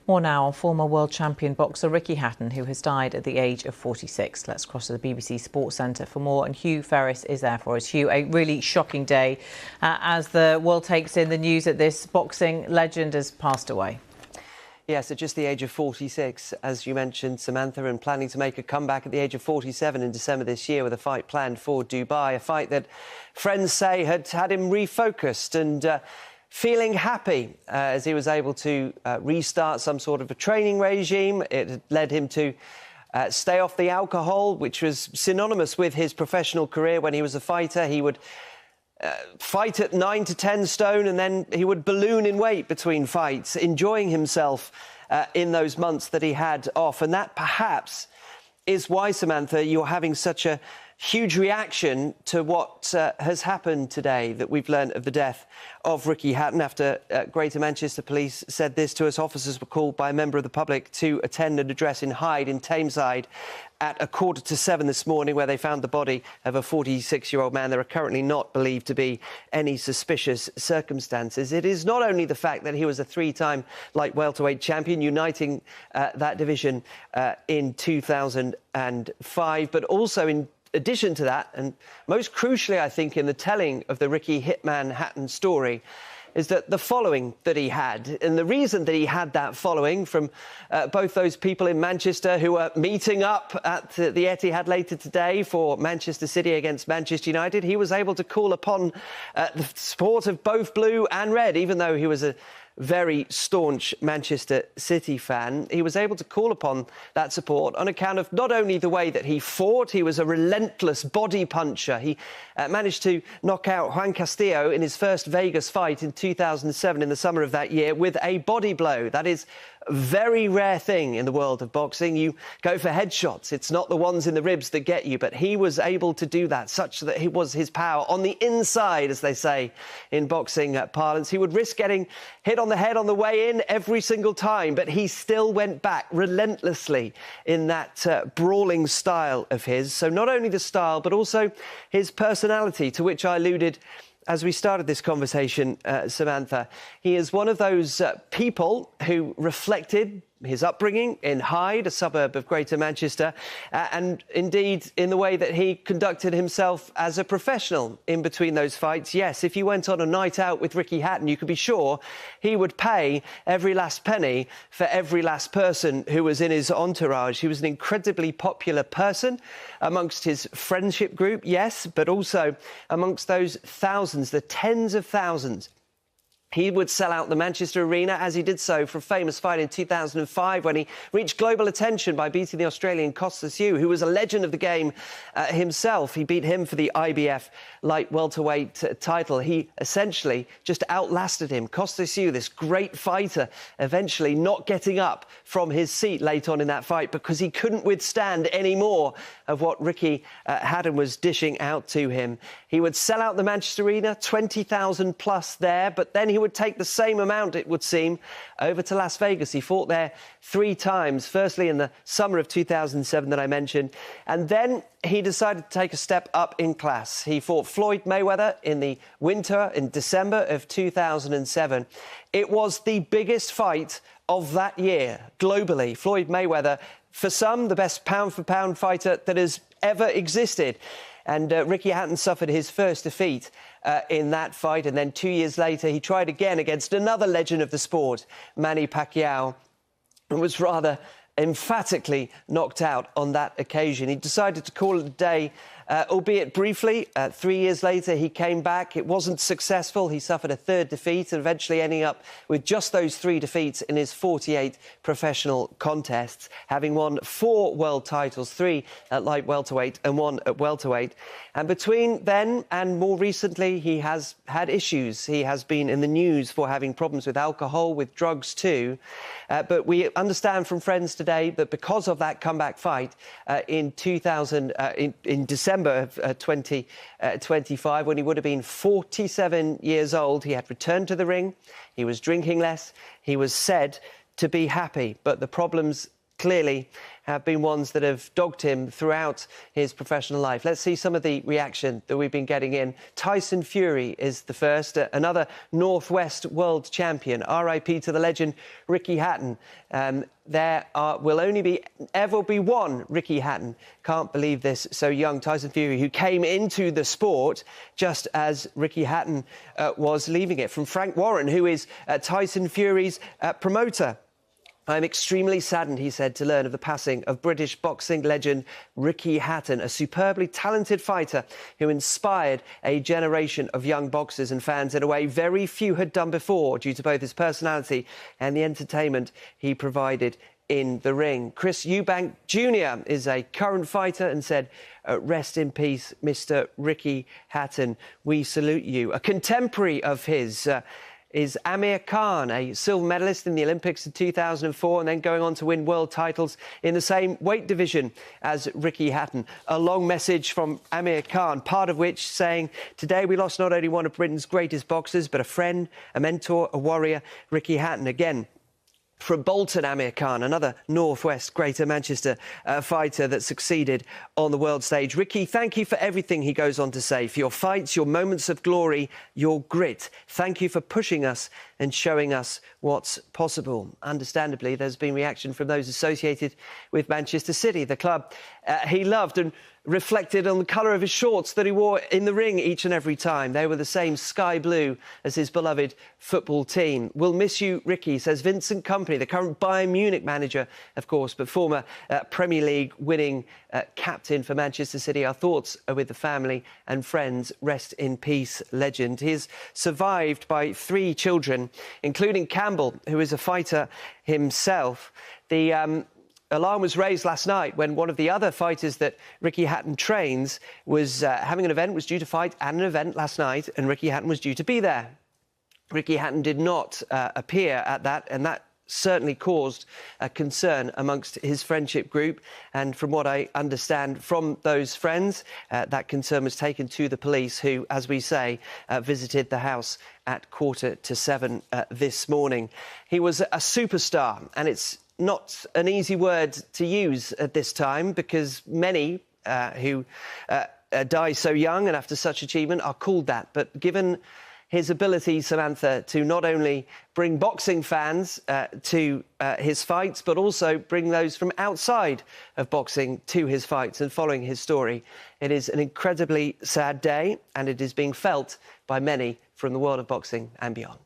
More now on former world champion boxer Ricky Hatton, who has died at the age of 46. Let's cross to the BBC Sports Centre for more, and Hugh Ferris is there for us. Hugh, a really shocking day as the world takes in the news that this boxing legend has passed away. Yes, at just the age of 46, as you mentioned, Samantha, and planning to make a comeback at the age of 47 in December this year with a fight planned for Dubai, a fight that friends say had him refocused and feeling happy as he was able to restart some sort of a training regime. It had led him to stay off the alcohol, which was synonymous with his professional career. When he was a fighter, he would fight at 9 to 10 stone, and then he would balloon in weight between fights, enjoying himself in those months that he had off. And that perhaps is why, Samantha, you're having such a huge reaction to what has happened today, that we've learned of the death of Ricky Hatton. After Greater Manchester Police said this to us, officers were called by a member of the public to attend an address in Hyde in Tameside at 6:45 this morning, where they found the body of a 46-year-old man. There are currently not believed to be any suspicious circumstances. It is not only the fact that he was a three-time light welterweight champion, uniting that division in 2005, but also in addition to that, and most crucially, I think, in the telling of the Ricky Hitman Hatton story, is that the following that he had. And the reason that he had that following from both those people in Manchester who are meeting up at the Etihad later today for Manchester City against Manchester United, he was able to call upon the support of both blue and red, even though he was a very staunch Manchester City fan. He was able to call upon that support on account of not only the way that he fought. He was a relentless body puncher. He managed to knock out Juan Castillo in his first Vegas fight in 2007, in the summer of that year, with a body blow. That is a very rare thing in the world of boxing. You go for headshots. It's not the ones in the ribs that get you, but he was able to do that, such that it was his power on the inside, as they say in boxing parlance. He would risk getting hit on the head on the way in every single time, but he still went back relentlessly in that brawling style of his. So not only the style, but also his personality, to which I alluded as we started this conversation, Samantha. He is one of those people who reflected his upbringing in Hyde, a suburb of Greater Manchester, and indeed in the way that he conducted himself as a professional in between those fights. Yes, if you went on a night out with Ricky Hatton, you could be sure he would pay every last penny for every last person who was in his entourage. He was an incredibly popular person amongst his friendship group, yes, but also amongst those thousands, the tens of thousands. He would sell out the Manchester Arena, as he did so for a famous fight in 2005 when he reached global attention by beating the Australian Costas Yu, who was a legend of the game himself. He beat him for the IBF light welterweight title. He essentially just outlasted him. Costas Yu, this great fighter, eventually not getting up from his seat late on in that fight because he couldn't withstand any more of what Ricky Hatton was dishing out to him. He would sell out the Manchester Arena, 20,000 plus there, but then he would take the same amount, it would seem, over to Las Vegas. He fought there 3 times, firstly in the summer of 2007 that I mentioned, and then he decided to take a step up in class. He fought Floyd Mayweather in the winter, in December of 2007. It was the biggest fight of that year, globally. Floyd Mayweather, for some, the best pound-for-pound fighter that has ever existed. And Ricky Hatton suffered his first defeat in that fight. And then 2 years later, he tried again against another legend of the sport, Manny Pacquiao, and was rather emphatically knocked out on that occasion. He decided to call it a day, albeit briefly. 3 years later, he came back. It wasn't successful. He suffered a third defeat and eventually ending up with just those 3 defeats in his 48 professional contests, having won 4 world titles, 3 at light welterweight and 1 at welterweight. And between then and more recently, he has had issues. He has been in the news for having problems with alcohol, with drugs too. But we understand from friends today that because of that comeback fight in December of 2025, when he would have been 47 years old, he had returned to the ring. He was drinking less. He was said to be happy, but the problems clearly have been ones that have dogged him throughout his professional life. Let's see some of the reaction that we've been getting in. Tyson Fury is the first, another Northwest world champion. R.I.P. to the legend Ricky Hatton. Will only ever be one Ricky Hatton. Can't believe this. So young Tyson Fury, who came into the sport just as Ricky Hatton was leaving it. From Frank Warren, who is Tyson Fury's promoter. "I'm extremely saddened," he said, "to learn of the passing of British boxing legend Ricky Hatton, a superbly talented fighter who inspired a generation of young boxers and fans in a way very few had done before, due to both his personality and the entertainment he provided in the ring." Chris Eubank Jr. is a current fighter and said, "Rest in peace, Mr. Ricky Hatton. We salute you." A contemporary of his is Amir Khan, a silver medalist in the Olympics in 2004 and then going on to win world titles in the same weight division as Ricky Hatton. A long message from Amir Khan, part of which saying, "Today we lost not only one of Britain's greatest boxers, but a friend, a mentor, a warrior, Ricky Hatton." Again, from Bolton, Amir Khan, another Northwest Greater Manchester fighter that succeeded on the world stage. "Ricky, thank you for everything," he goes on to say, "for your fights, your moments of glory, your grit. Thank you for pushing us and showing us what's possible." Understandably, there's been reaction from those associated with Manchester City, the club he loved, and reflected on the colour of his shorts that he wore in the ring each and every time. They were the same sky blue as his beloved football team. "We'll miss you, Ricky," says Vincent Kompany, the current Bayern Munich manager, of course, but former Premier League winning captain for Manchester City. "Our thoughts are with the family and friends. Rest in peace, legend." He is survived by 3 children, including Campbell, who is a fighter himself. The alarm was raised last night when one of the other fighters that Ricky Hatton trains was having an event, was due to fight at an event last night, and Ricky Hatton was due to be there. Ricky Hatton did not appear at that, and that certainly caused a concern amongst his friendship group. And from what I understand from those friends, that concern was taken to the police, who, as we say, visited the house at 6:45 this morning. He was a superstar, and it's not an easy word to use at this time, because many who die so young and after such achievement are called that. But given his ability, Samantha, to not only bring boxing fans to his fights, but also bring those from outside of boxing to his fights and following his story, it is an incredibly sad day, and it is being felt by many from the world of boxing and beyond.